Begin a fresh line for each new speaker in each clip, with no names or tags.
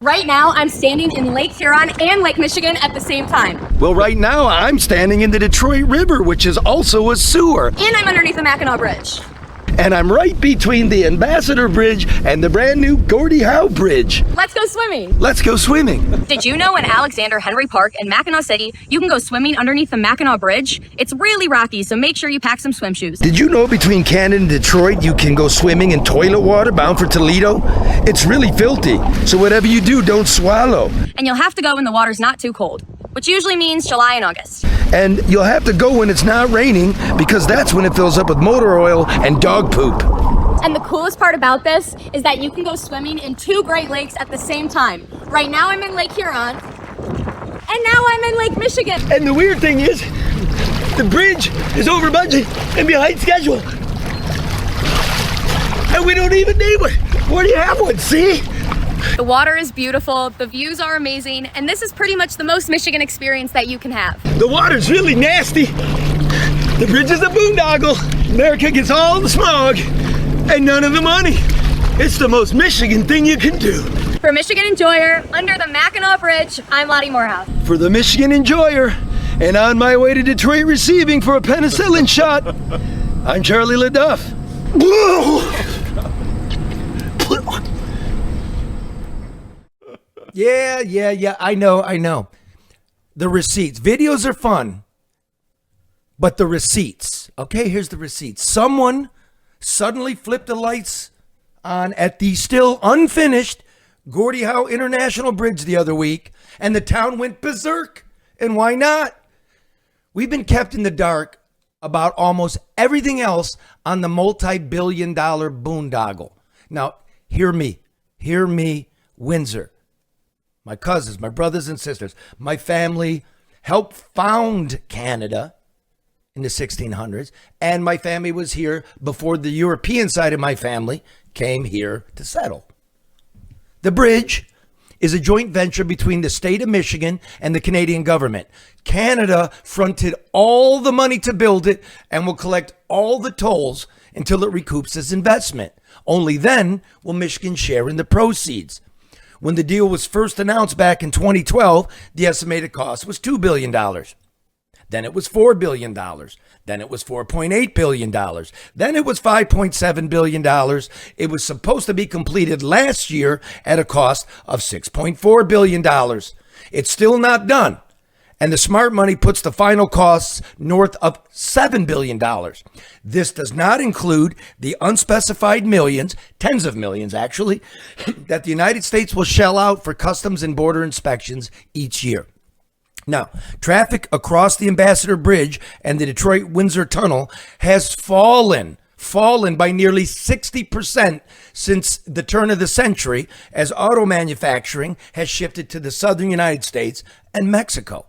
Right now, I'm standing in Lake Huron and Lake Michigan at the same time.
Well, right now, I'm standing in the Detroit River, which is also a sewer.
And I'm underneath the Mackinac Bridge.
And I'm right between the Ambassador Bridge and the brand new Gordie Howe Bridge.
Let's go swimming.
Let's go swimming.
Did you know in Alexander Henry Park in Mackinac City, you can go swimming underneath the Mackinac Bridge? It's really rocky, so make sure you pack some swim shoes.
Did you know between Canada and Detroit, you can go swimming in toilet water bound for Toledo? It's really filthy, so whatever you do, don't swallow.
And you'll have to go when the water's not too cold, which usually means July and August.
And you'll have to go when it's not raining, because that's when it fills up with motor oil and dog poop.
And the coolest part about this is that you can go swimming in 2 Great Lakes at the same time. Right now I'm in Lake Huron, and now I'm in Lake Michigan.
And the weird thing is, the bridge is over budget and behind schedule. And we don't even need one. Where do you have one, see?
The water is beautiful, the views are amazing, and this is pretty much the most Michigan experience that you can have.
The water's really nasty. The bridge is a boondoggle. America gets all the smog and none of the money. It's the most Michigan thing you can do.
For Michigan Enjoyer, under the Mackinac Bridge, I'm Lottie Morehouse.
For the Michigan Enjoyer, and on my way to Detroit receiving for a penicillin shot, I'm Charlie LeDuff. Yeah, I know. The receipts. Videos are fun, but the receipts. Okay, here's the receipts. Someone suddenly flipped the lights on at the still unfinished Gordie Howe International Bridge the other week, and the town went berserk. And why not? We've been kept in the dark about almost everything else on the multi-billion-dollar boondoggle. Now, hear me, Windsor. My cousins, my brothers and sisters, my family helped found Canada in the 1600s, and my family was here before the European side of my family came here to settle. The bridge is a joint venture between the state of Michigan and the Canadian government. Canada fronted all the money to build it and will collect all the tolls until it recoups its investment. Only then will Michigan share in the proceeds. When the deal was first announced back in 2012, the estimated cost was $2 billion. Then it was $4 billion. Then it was $4.8 billion. Then it was $5.7 billion. It was supposed to be completed last year at a cost of $6.4 billion. It's still not done. And the smart money puts the final costs north of $7 billion. This does not include the unspecified millions, tens of millions actually, that the United States will shell out for customs and border inspections each year. Now, traffic across the Ambassador Bridge and the Detroit-Windsor Tunnel has fallen by nearly 60% since the turn of the century as auto manufacturing has shifted to the southern United States and Mexico.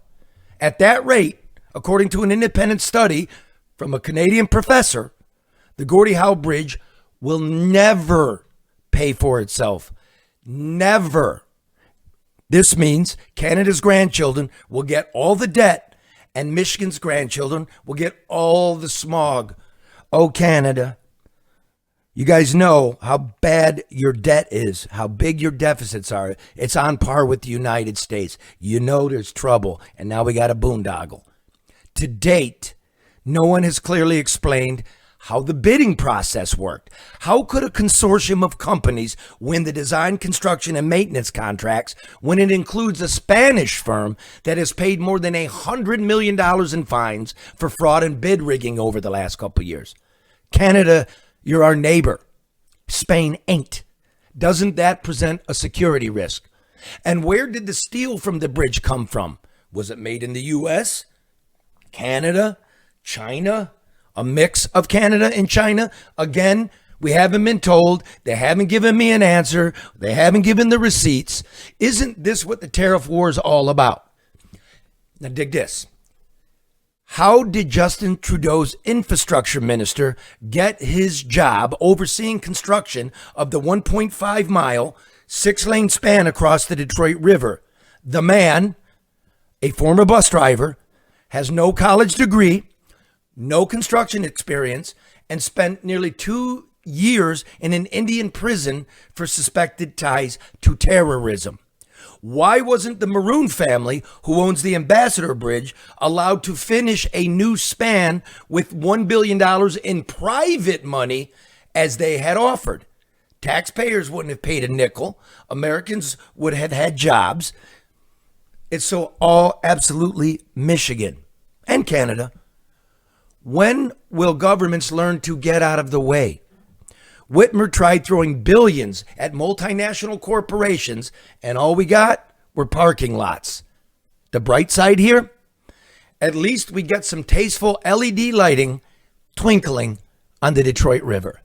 At that rate, according to an independent study from a Canadian professor, the Gordie Howe Bridge will never pay for itself. Never. This means Canada's grandchildren will get all the debt and Michigan's grandchildren will get all the smog. Oh, Canada. You guys know how bad your debt is, how big your deficits are. It's on par with the United States. You know there's trouble, and now we got a boondoggle. To date, no one has clearly explained how the bidding process worked. How could a consortium of companies win the design, construction, and maintenance contracts when it includes a Spanish firm that has paid more than $100 million in fines for fraud and bid rigging over the last couple of years? Canada, you're our neighbor. Spain ain't. Doesn't that present a security risk? And where did the steel from the bridge come from? Was it made in the U.S., Canada, China, a mix of Canada and China? Again, we haven't been told. They haven't given me an answer. They haven't given the receipts. Isn't this what the tariff war is all about? Now dig this. How did Justin Trudeau's infrastructure minister get his job overseeing construction of the 1.5-mile, 6-lane span across the Detroit River? The man, a former bus driver, has no college degree, no construction experience, and spent nearly 2 years in an Indian prison for suspected ties to terrorism. Why wasn't the Maroon family, who owns the Ambassador Bridge, allowed to finish a new span with $1 billion in private money as they had offered? Taxpayers wouldn't have paid a nickel. Americans would have had jobs. It's so all absolutely Michigan and Canada. When will governments learn to get out of the way? Whitmer tried throwing billions at multinational corporations, and all we got were parking lots. The bright side here? At least we get some tasteful LED lighting twinkling on the Detroit River.